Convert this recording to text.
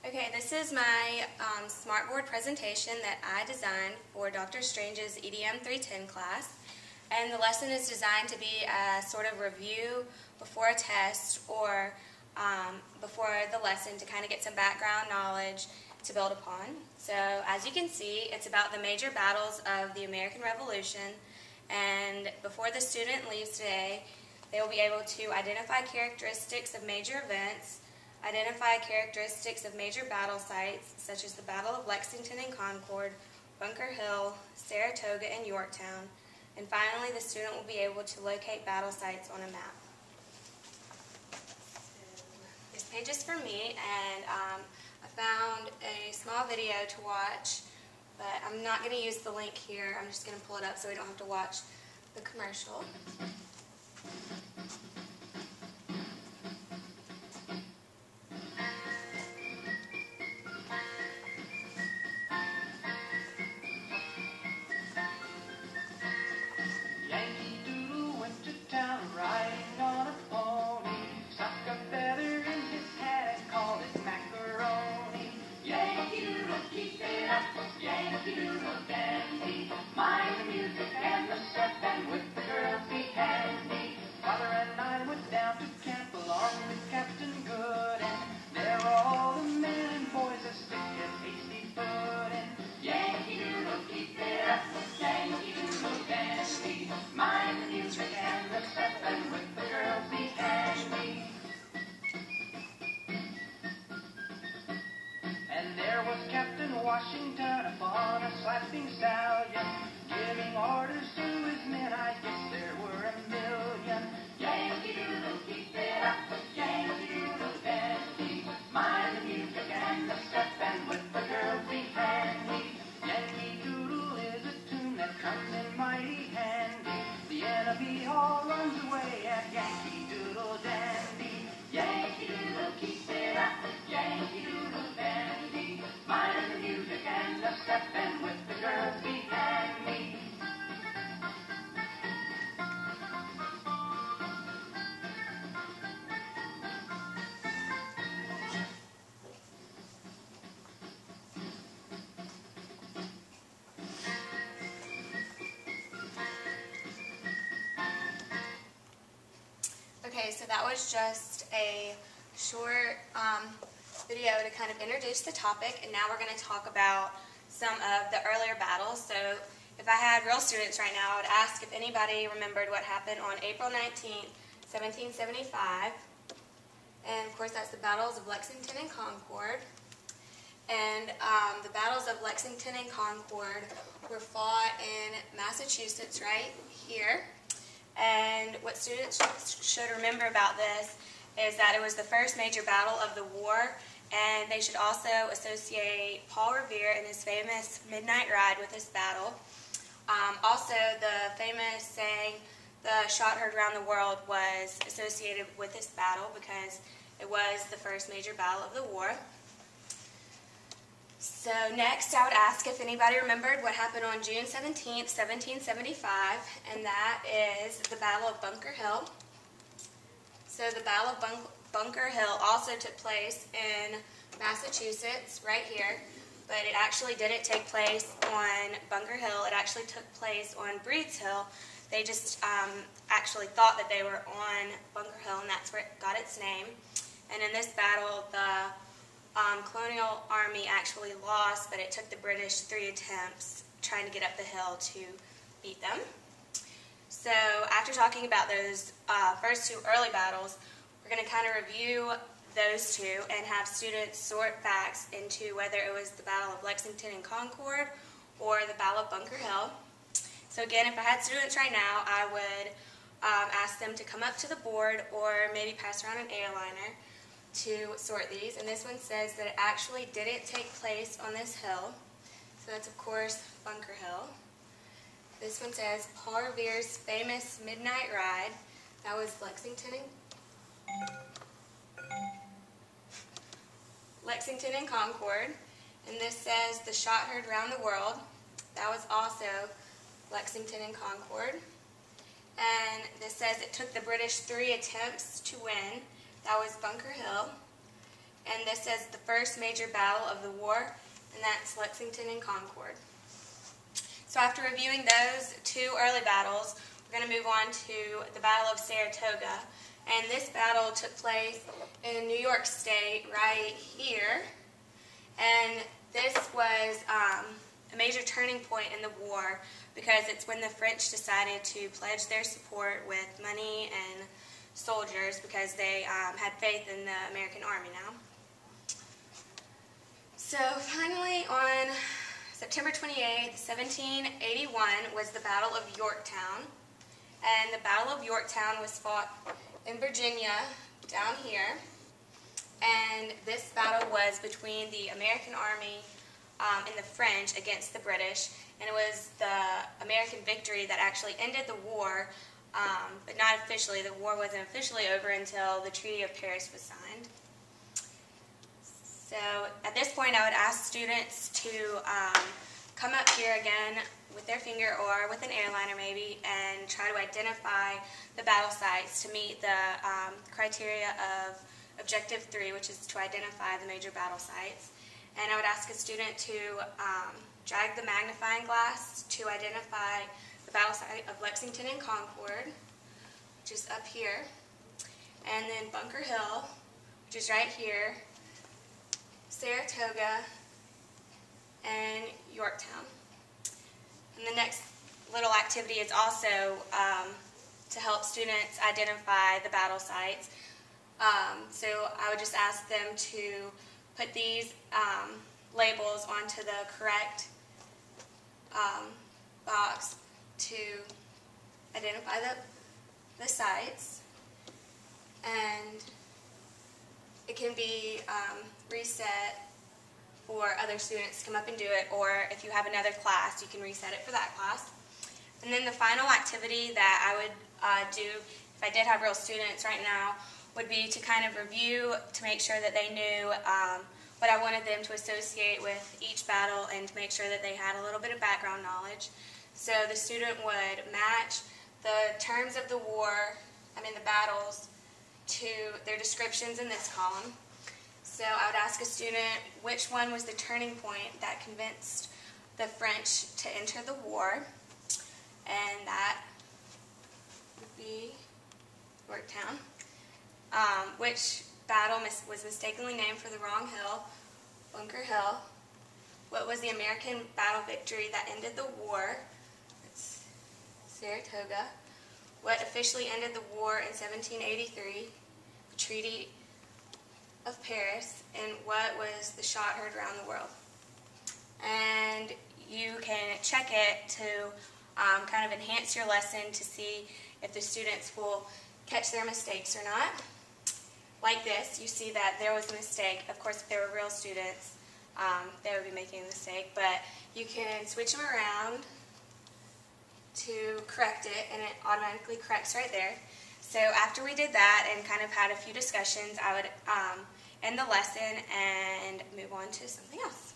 Okay, this is my smartboard presentation that I designed for Dr. Strange's EDM310 class. And the lesson is designed to be a sort of review before a test or before the lesson to kind of get some background knowledge to build upon. So as you can see, it's about the major battles of the American Revolution. And before the student leaves today, they will be able to identify characteristics of major events, identify characteristics of major battle sites, such as the Battle of Lexington and Concord, Bunker Hill, Saratoga, and Yorktown. And finally, the student will be able to locate battle sites on a map. This page is for me, and I found a small video to watch, but I'm not going to use the link here. I'm just going to pull it up so we don't have to watch the commercial. Washington upon a slapping stallion, giving orders to his men. I guess there were a million. Yankee Doodle, keep it up, Yankee Doodle dandy. Mind the music and the step, and with the girls be handy. Yankee Doodle is a tune that comes in mighty handy. The enemy all runs away at Yankee Doodle dandy. Yankee Doodle, keep it up, Yankee Doodle dandy. Mind the music and the step, and with the girls behind me. Okay, so that was just a short video to kind of introduce the topic, and now we're going to talk about some of the earlier battles. So if I had real students right now, I would ask if anybody remembered what happened on April 19th, 1775. And of course that's the battles of Lexington and Concord. And the battles of Lexington and Concord were fought in Massachusetts right here. And what students should remember about this is that it was the first major battle of the war, and they should also associate Paul Revere and his famous midnight ride with this battle. Also, the famous saying, "The shot heard around the world," was associated with this battle because it was the first major battle of the war. So next, I would ask if anybody remembered what happened on June 17th, 1775, and that is the Battle of Bunker Hill. So the Battle of Bunker Hill also took place in Massachusetts, right here, but it actually didn't take place on Bunker Hill. It actually took place on Breed's Hill. They just actually thought that they were on Bunker Hill, and that's where it got its name. And in this battle, the colonial army actually lost, but it took the British 3 attempts trying to get up the hill to beat them. So after talking about those first 2 early battles, we're going to kind of review those 2 and have students sort facts into whether it was the Battle of Lexington and Concord or the Battle of Bunker Hill. So again, if I had students right now, I would ask them to come up to the board or maybe pass around an airliner to sort these. And this one says that it actually didn't take place on this hill. So that's, of course, Bunker Hill. This one says Paul Revere's famous midnight ride. That was Lexington and Concord. And this says the shot heard round the world. That was also Lexington and Concord. And this says it took the British 3 attempts to win. That was Bunker Hill. and this is the first major battle of the war, and that's Lexington and Concord. So after reviewing those two early battles, we're going to move on to the Battle of Saratoga. And this battle took place in New York State right here. And this was a major turning point in the war because it's when the French decided to pledge their support with money and soldiers because they had faith in the American army now. So finally on September 28th, 1781 was the Battle of Yorktown. And the Battle of Yorktown was fought in Virginia, down here. And this battle was between the American army and the French against the British. And it was the American victory that actually ended the war, but not officially. The war wasn't officially over until the Treaty of Paris was signed. So at this point, I would ask students to come up here again with their finger or with an airliner maybe and try to identify the battle sites to meet the criteria of Objective 3, which is to identify the major battle sites. And I would ask a student to drag the magnifying glass to identify the battle site of Lexington and Concord, which is up here, and then Bunker Hill, which is right here, Saratoga, and Yorktown. And the next little activity is also to help students identify the battle sites. So I would just ask them to put these labels onto the correct box to identify the sites. And it can be reset for other students to come up and do it, or if you have another class, you can reset it for that class. And then the final activity that I would do, if I did have real students right now, would be to kind of review to make sure that they knew what I wanted them to associate with each battle and to make sure that they had a little bit of background knowledge. So the student would match the terms of the war, the battles, to their descriptions in this column. So I would ask a student which one was the turning point that convinced the French to enter the war, and that would be Yorktown. Which battle was mistakenly named for the wrong hill, Bunker Hill. What was the American battle victory that ended the war? It's Saratoga. What officially ended the war in 1783? The Treaty of Paris. And what was the shot heard around the world? And you can check it to kind of enhance your lesson to see if the students will catch their mistakes or not. Like this, you see that there was a mistake. Of course, if they were real students, they would be making a mistake, but you can switch them around to correct it, and it automatically corrects right there. So after we did that and kind of had a few discussions, I would end the lesson and move on to something else.